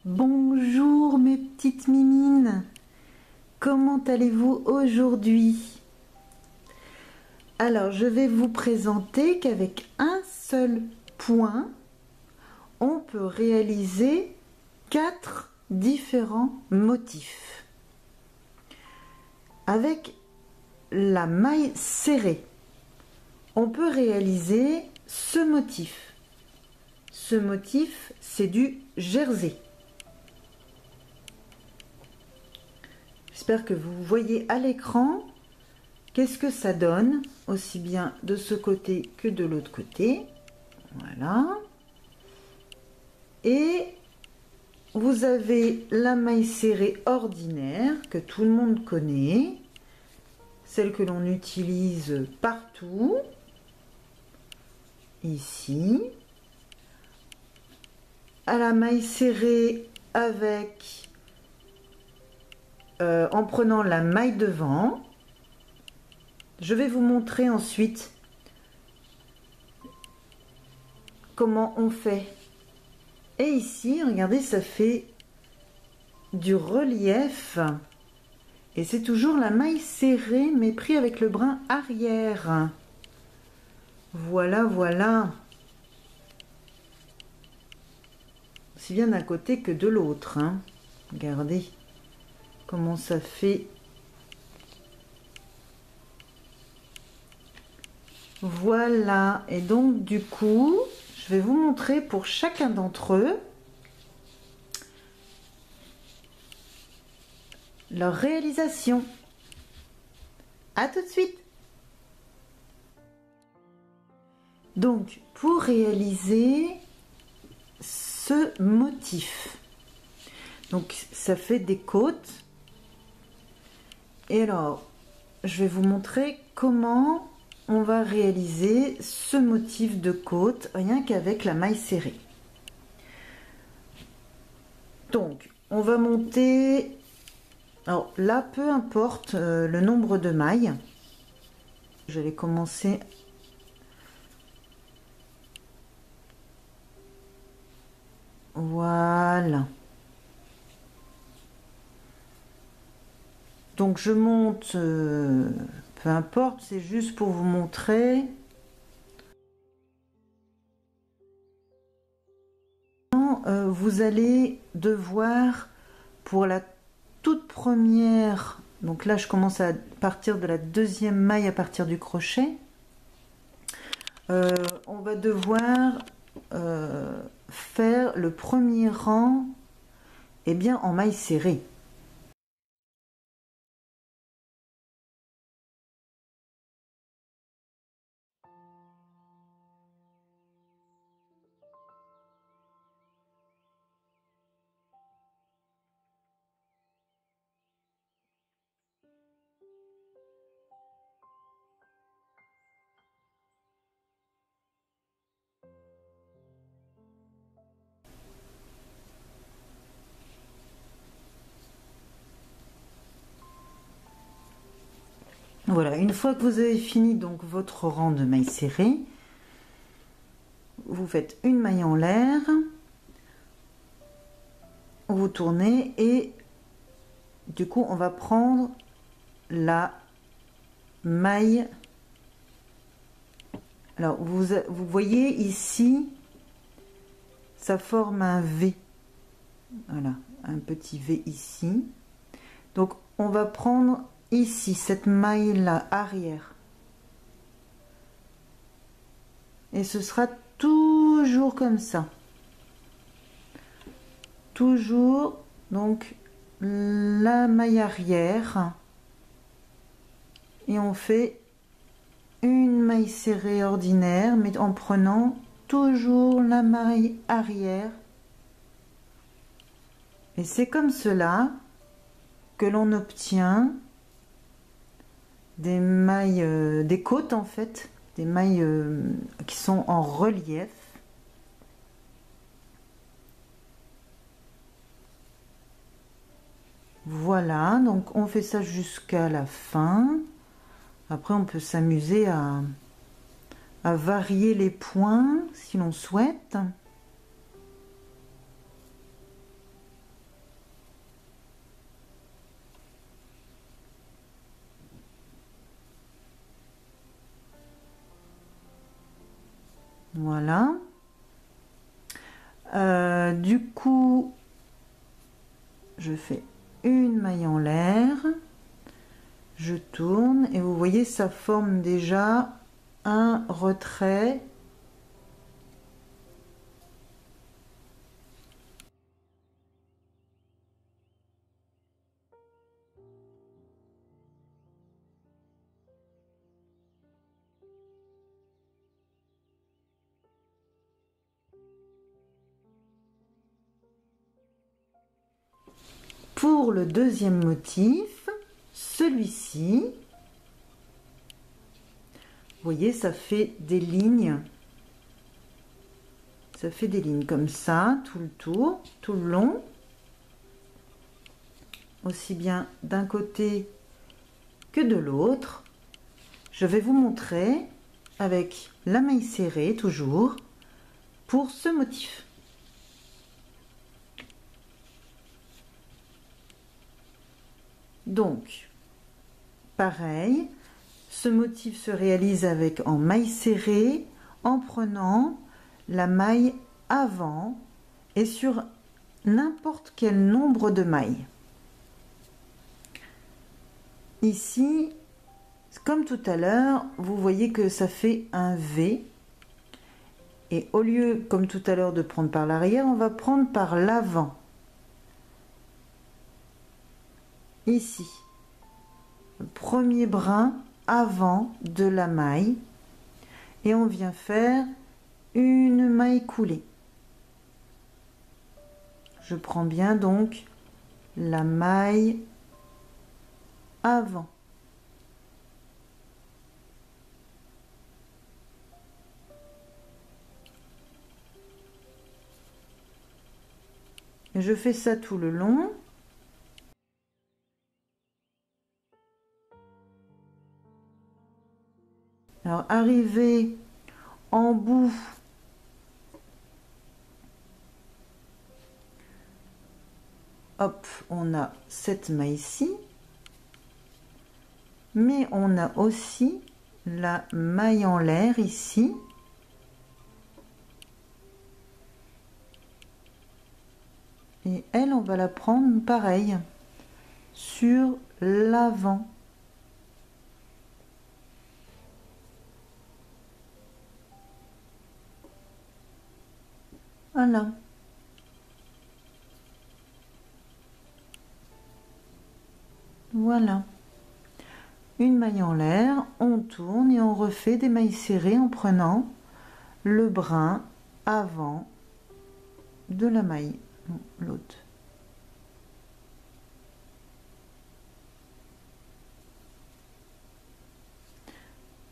Bonjour mes petites mimines, comment allez-vous aujourd'hui? Alors je vais vous présenter qu'avec un seul point, on peut réaliser 4 différents motifs. Avec la maille serrée, on peut réaliser ce motif. Ce motif, c'est du jersey. J'espère que vous voyez à l'écran qu'est-ce que ça donne, aussi bien de ce côté que de l'autre côté. Voilà. Et vous avez la maille serrée ordinaire que tout le monde connaît, celle que l'on utilise partout, ici, à la maille serrée avec en prenant la maille devant. Je vais vous montrer ensuite comment on fait. Et ici, regardez, ça fait du relief. Et c'est toujours la maille serrée, mais pris avec le brin arrière. Voilà, voilà. Aussi bien d'un côté que de l'autre. Hein. Regardez comment ça fait. Voilà. Et donc, du coup, je vais vous montrer pour chacun d'entre eux leur réalisation. À tout de suite. Donc, pour réaliser ce motif, donc ça fait des côtes. Et alors, je vais vous montrer comment on va réaliser ce motif de côte rien qu'avec la maille serrée. Donc, on va monter. Alors là, peu importe le nombre de mailles. Je vais commencer. Voilà. Donc je monte, peu importe, c'est juste pour vous montrer. Vous allez devoir, pour la toute première, donc là je commence à partir de la deuxième maille à partir du crochet, on va devoir faire le premier rang en maille serrée. Voilà, une fois que vous avez fini donc votre rang de mailles serrées, vous faites une maille en l'air, vous tournez et du coup on va prendre la maille. Alors vous voyez ici, ça forme un V. Voilà, un petit V ici. Donc on va prendre ici cette maille là arrière. Et ce sera toujours comme ça. Toujours donc la maille arrière. Et on fait une maille serrée ordinaire, mais en prenant toujours la maille arrière. Et c'est comme cela que l'on obtient des mailles, des côtes en fait, des mailles qui sont en relief. Voilà, donc on fait ça jusqu'à la fin. Après on peut s'amuser à varier les points si l'on souhaite. Voilà. Du coup, je fais une maille en l'air, je tourne et vous voyez, ça forme déjà un retrait. Pour le deuxième motif, celui-ci, vous voyez, ça fait des lignes. Ça fait des lignes comme ça, tout le tour, tout le long. Aussi bien d'un côté que de l'autre. Je vais vous montrer avec la maille serrée, toujours, pour ce motif. Donc, pareil, ce motif se réalise avec en maille serrée, en prenant la maille avant et sur n'importe quel nombre de mailles. Ici, comme tout à l'heure, vous voyez que ça fait un V. Et au lieu, comme tout à l'heure, de prendre par l'arrière, on va prendre par l'avant. Ici, le premier brin avant de la maille. Et on vient faire une maille coulée. Je prends bien donc la maille avant. Et je fais ça tout le long. Alors, arrivé en bout, hop, on a cette maille-ci, mais on a aussi la maille en l'air ici. Et elle, on va la prendre pareil, sur l'avant. Voilà. Voilà. Une maille en l'air, on tourne et on refait des mailles serrées en prenant le brin avant de la maille, l'autre.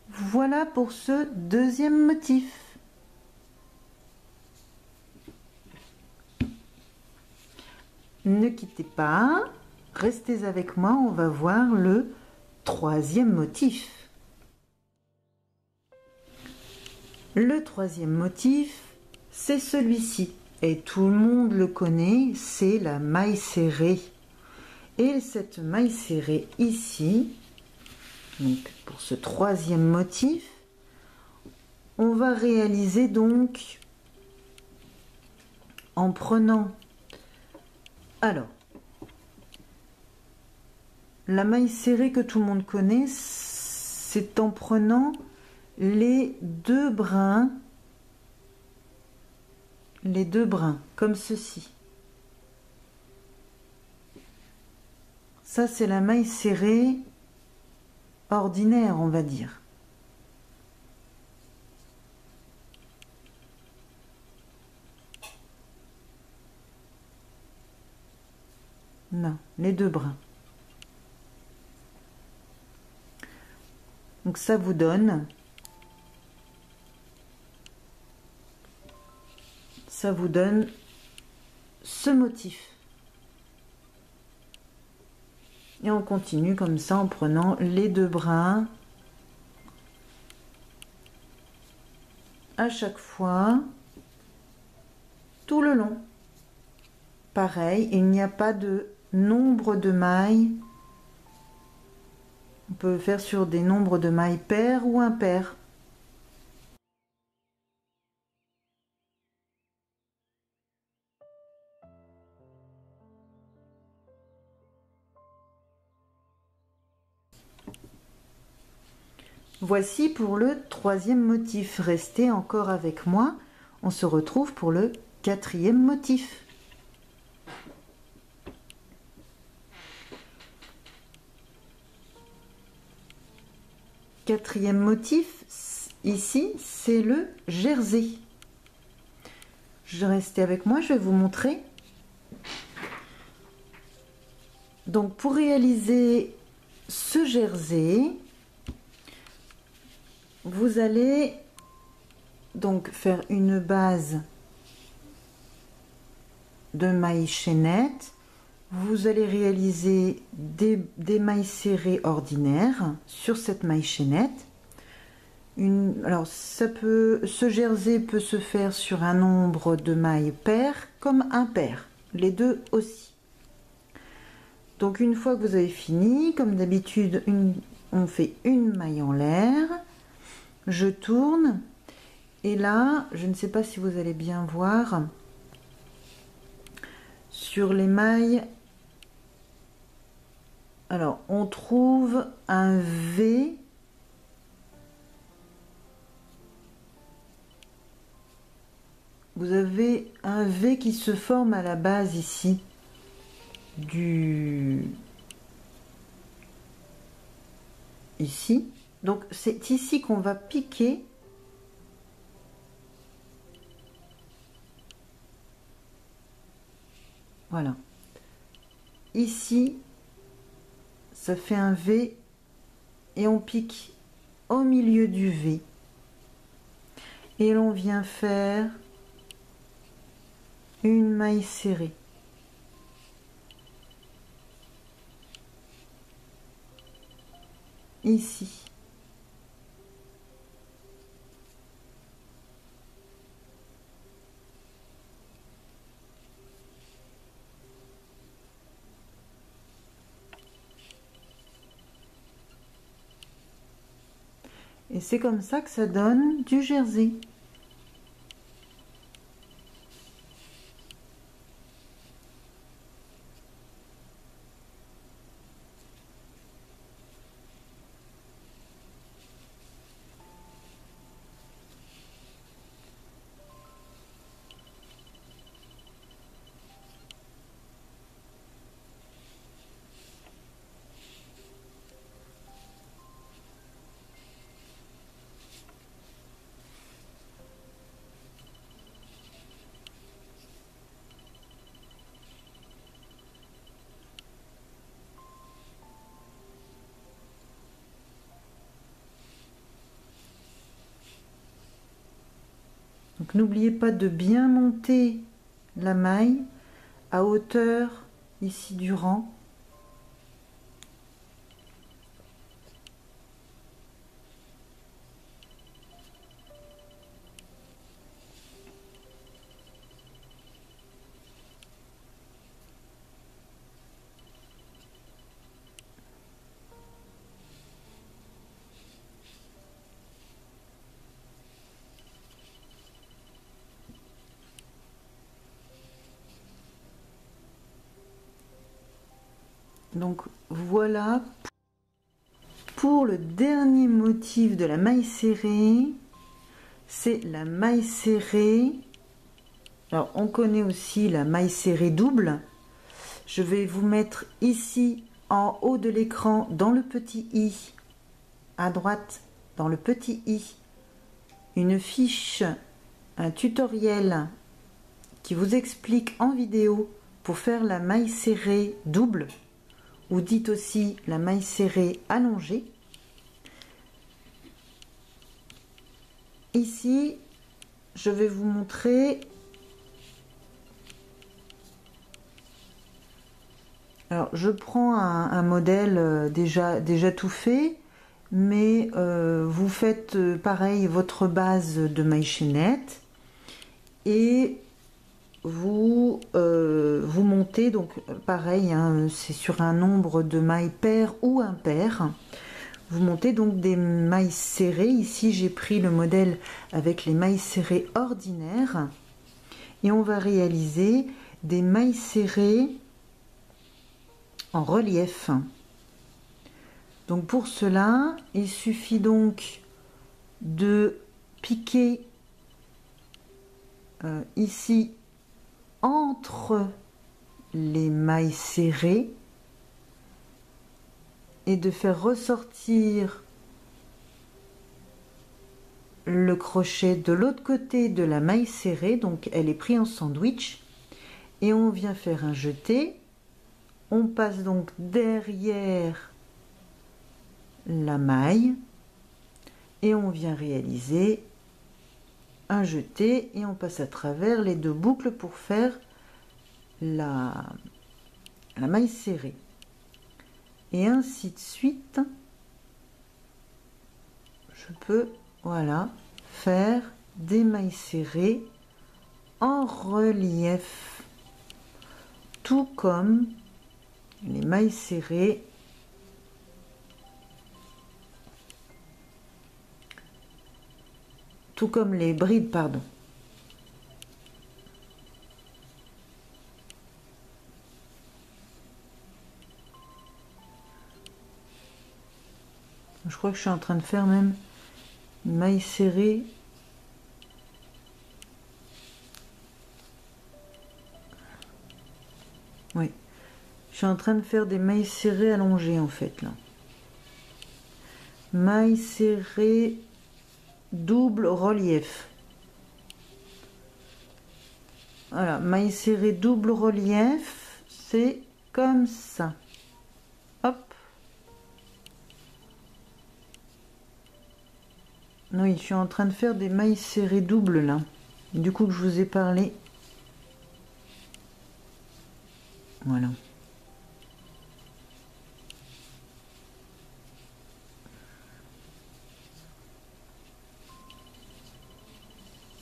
Voilà pour ce deuxième motif. Ne quittez pas, restez avec moi, on va voir le troisième motif. Le troisième motif, c'est celui-ci. Et tout le monde le connaît, c'est la maille serrée. Et cette maille serrée ici, donc pour ce troisième motif, on va réaliser donc en prenant, alors, la maille serrée que tout le monde connaît, c'est en prenant les deux brins, comme ceci. Ça, c'est la maille serrée ordinaire, on va dire. Non, les deux brins. Donc ça vous donne ce motif. Et on continue comme ça en prenant les deux brins à chaque fois tout le long. Pareil, il n'y a pas de nombre de mailles. On peut le faire sur des nombres de mailles pairs ou impairs. voici pour le troisième motif. Restez encore avec moi. On se retrouve pour le quatrième motif. Quatrième motif, ici, c'est le jersey. Restez avec moi, je vais vous montrer. Donc pour réaliser ce jersey, vous allez donc faire une base de mailles chaînettes. Vous allez réaliser des mailles serrées ordinaires sur cette maille chaînette. Alors ce jersey peut se faire sur un nombre de mailles paires comme impair, les deux aussi. Donc une fois que vous avez fini, comme d'habitude, on fait une maille en l'air, je tourne et là, je ne sais pas si vous allez bien voir, sur les mailles, alors on trouve un V. Vous avez un V qui se forme à la base ici ici. Donc c'est ici qu'on va piquer. Voilà. Ici, ça fait un V et on pique au milieu du V. Et l'on vient faire une maille serrée. Ici. Et c'est comme ça que ça donne du jersey. Donc n'oubliez pas de bien monter la maille à hauteur ici du rang. Donc voilà pour le dernier motif de la maille serrée, c'est la maille serrée. Alors on connaît aussi la maille serrée double. Je vais vous mettre ici en haut de l'écran dans le petit i, à droite dans le petit i, une fiche, un tutoriel qui vous explique en vidéo pour faire la maille serrée double, ou dites aussi la maille serrée allongée. Ici, je vais vous montrer. Alors, je prends un modèle déjà tout fait, mais vous faites pareil votre base de maille chaînette et vous montez donc pareil, hein, c'est sur un nombre de mailles paires ou impaires. Vous montez donc des mailles serrées. Ici j'ai pris le modèle avec les mailles serrées ordinaires et on va réaliser des mailles serrées en relief. Donc pour cela, il suffit donc de piquer ici entre les mailles serrées et de faire ressortir le crochet de l'autre côté de la maille serrée, donc elle est prise en sandwich, et on vient faire un jeté. On passe donc derrière la maille et on vient réaliser un jeté et on passe à travers les deux boucles pour faire la maille serrée. Et ainsi de suite, je peux, voilà, faire des mailles serrées en relief, tout comme les mailles serrées tout comme les brides, pardon. Je crois que je suis en train de faire même une maille serrée. Oui, je suis en train de faire des mailles serrées allongées en fait là. Maille serrée double relief. Voilà, maille serrée double relief, c'est comme ça. Hop. Oui, je suis en train de faire des mailles serrées doubles là. Du coup que je vous ai parlé. Voilà.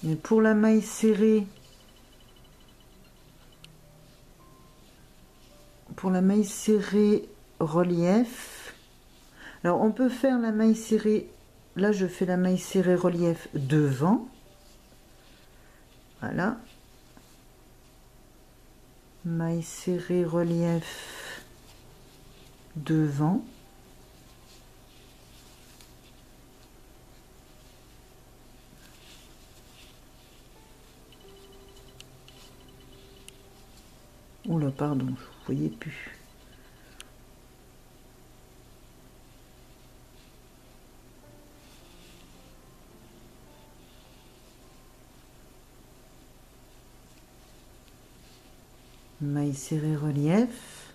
Mais pour la maille serrée, relief, alors on peut faire la maille serrée, là je fais la maille serrée relief devant, voilà, maille serrée relief devant, oula pardon, je ne voyais plus. Maille serrée relief,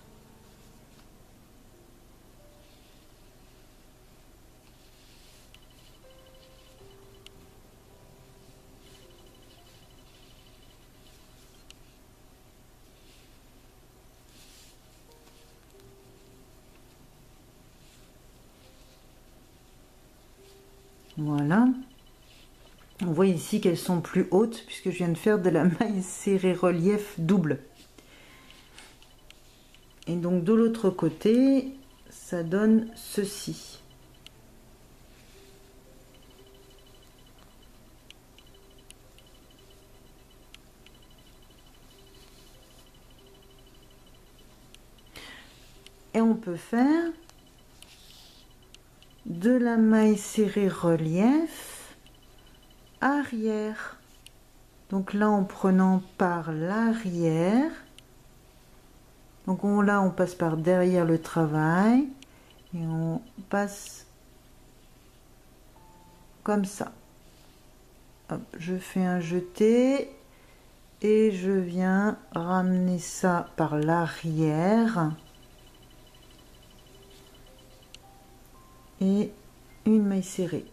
voilà. On voit ici qu'elles sont plus hautes puisque je viens de faire de la maille serrée relief double. Et donc de l'autre côté, ça donne ceci. Et on peut faire de la maille serrée relief arrière. Donc là, en prenant par l'arrière, donc là, on passe par derrière le travail et on passe comme ça. Hop, je fais un jeté et je viens ramener ça par l'arrière et une maille serrée.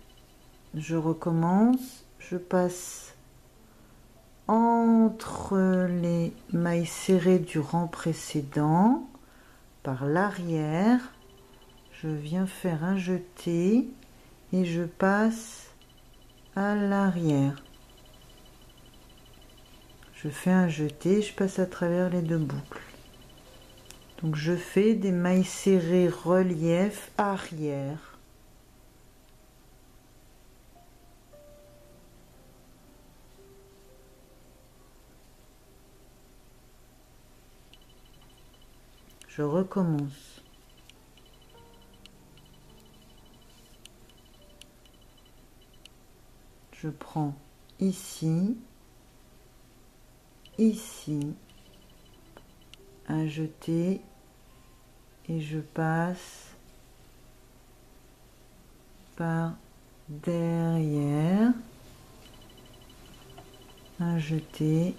Je recommence, je passe entre les mailles serrées du rang précédent par l'arrière, je viens faire un jeté et je passe à l'arrière. Je fais un jeté, je passe à travers les deux boucles. Donc je fais des mailles serrées relief arrière. Je recommence. je prends ici, ici, un jeté et je passe par derrière, un jeté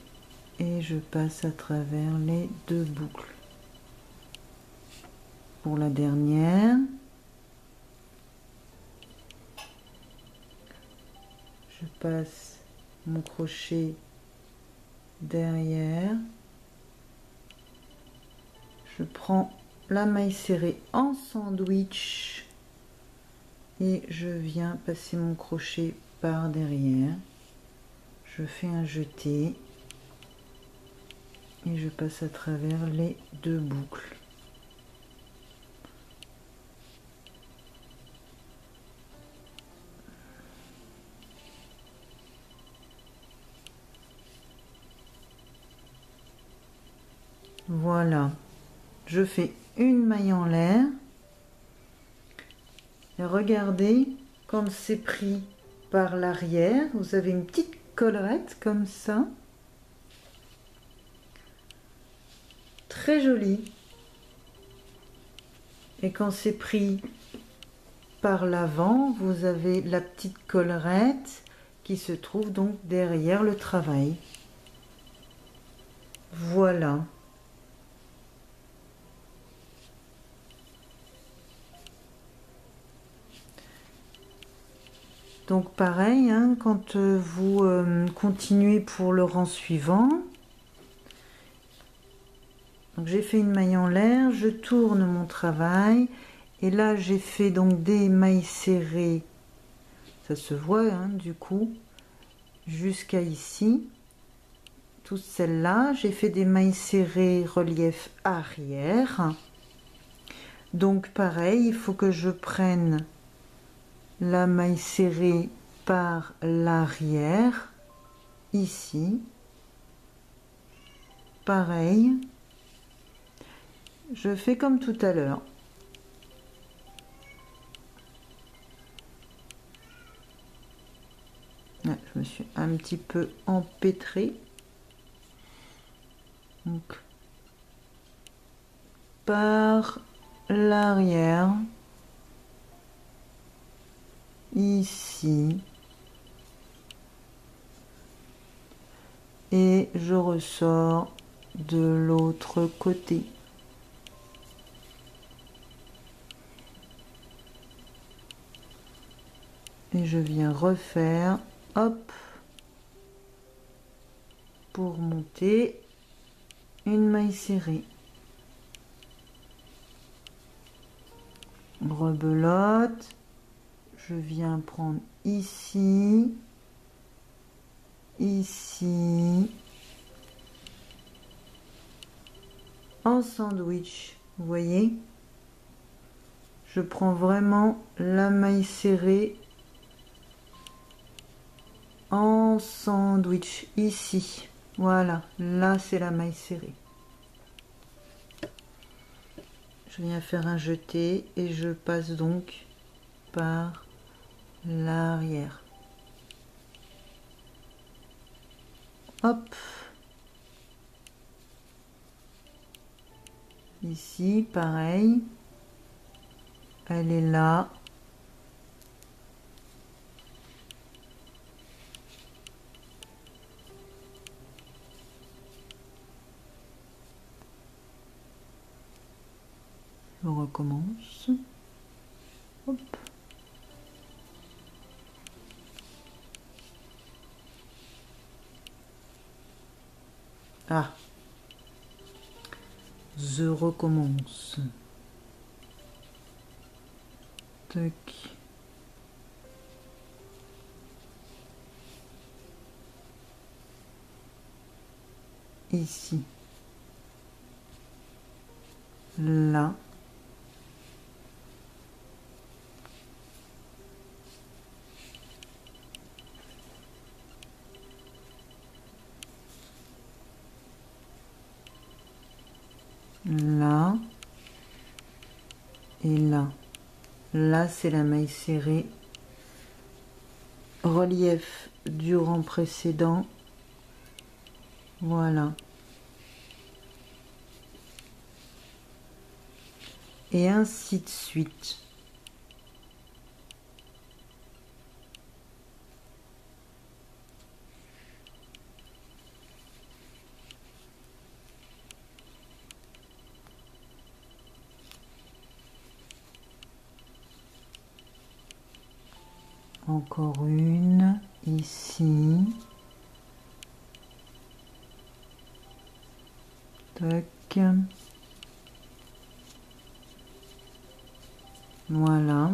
et je passe à travers les deux boucles. Pour la dernière, je passe mon crochet derrière, je prends la maille serrée en sandwich et je viens passer mon crochet par derrière, je fais un jeté et je passe à travers les deux boucles. Voilà, je fais une maille en l'air et regardez, quand c'est pris par l'arrière, vous avez une petite collerette comme ça, très jolie, et quand c'est pris par l'avant, vous avez la petite collerette qui se trouve donc derrière le travail. Voilà. Donc pareil, hein, quand vous continuez pour le rang suivant, donc j'ai fait une maille en l'air, je tourne mon travail et là j'ai fait donc des mailles serrées, ça se voit hein, du coup, jusqu'à ici. Toutes celles-là, j'ai fait des mailles serrées relief arrière. Donc pareil, il faut que je prenne la maille serrée par l'arrière, ici. Pareil, je fais comme tout à l'heure. Je me suis un petit peu empêtrée. Donc, par l'arrière, ici, et je ressors de l'autre côté. Et je viens refaire, hop, pour monter une maille serrée. Rebelote, je viens prendre ici, ici, en sandwich, vous voyez, je prends vraiment la maille serrée en sandwich ici, voilà, là c'est la maille serrée. Je viens faire un jeté et je passe donc par l'arrière. Hop. Ici, pareil. Elle est là. Je recommence. Hop. Ah. Je recommence. Tac. Ici. Là. Là. Et là. Là, c'est la maille serrée relief du rang précédent. Voilà. Et ainsi de suite. Encore une ici. Tac. Voilà.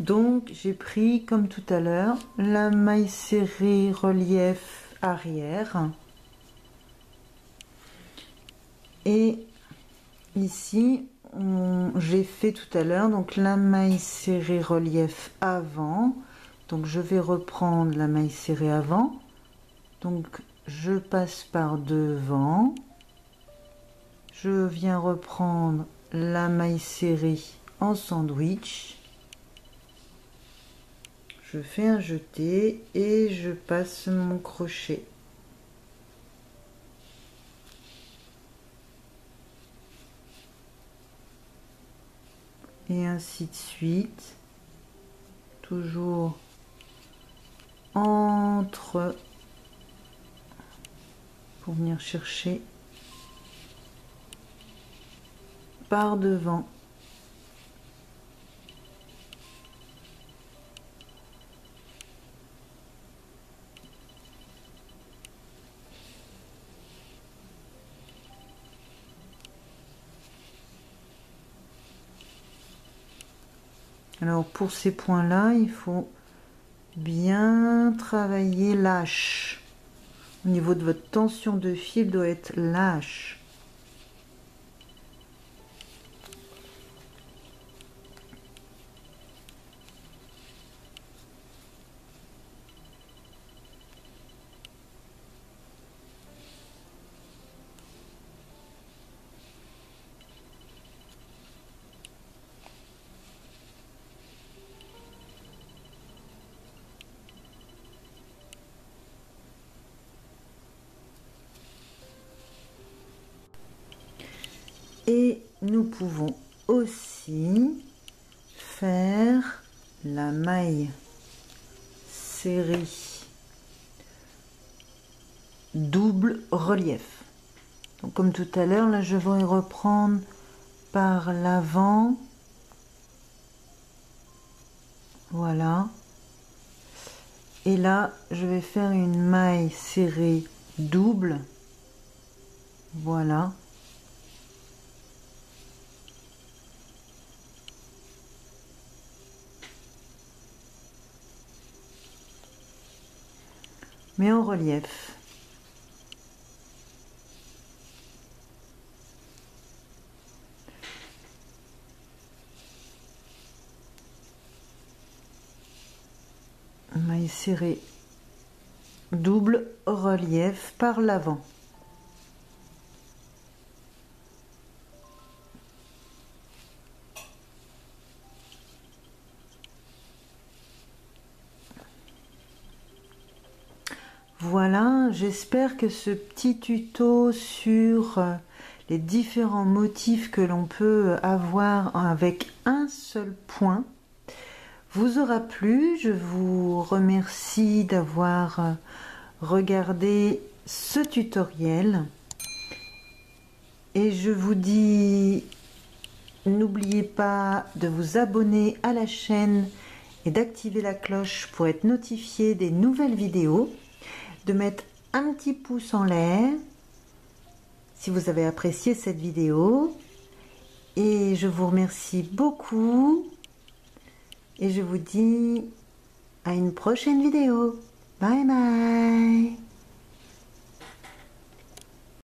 Donc j'ai pris comme tout à l'heure la maille serrée relief arrière. Et ici, j'ai fait tout à l'heure donc la maille serrée relief avant. Donc je vais reprendre la maille serrée avant. Donc je passe par devant. Je viens reprendre la maille serrée en sandwich. Je fais un jeté et je passe mon crochet. Et ainsi de suite, toujours entre pour venir chercher par devant. Alors pour ces points-là, il faut bien travailler lâche. Au niveau de votre tension de fil doit être lâche. Et nous pouvons aussi faire la maille serrée double relief. Donc comme tout à l'heure, là je vais reprendre par l'avant. Voilà. Et là, je vais faire une maille serrée double. Voilà. Mais en relief. Maille serrée double relief par l'avant. Voilà, j'espère que ce petit tuto sur les différents motifs que l'on peut avoir avec un seul point vous aura plu. Je vous remercie d'avoir regardé ce tutoriel et je vous dis, n'oubliez pas de vous abonner à la chaîne et d'activer la cloche pour être notifié des nouvelles vidéos, de mettre un petit pouce en l'air si vous avez apprécié cette vidéo, et je vous remercie beaucoup et je vous dis à une prochaine vidéo. Bye bye.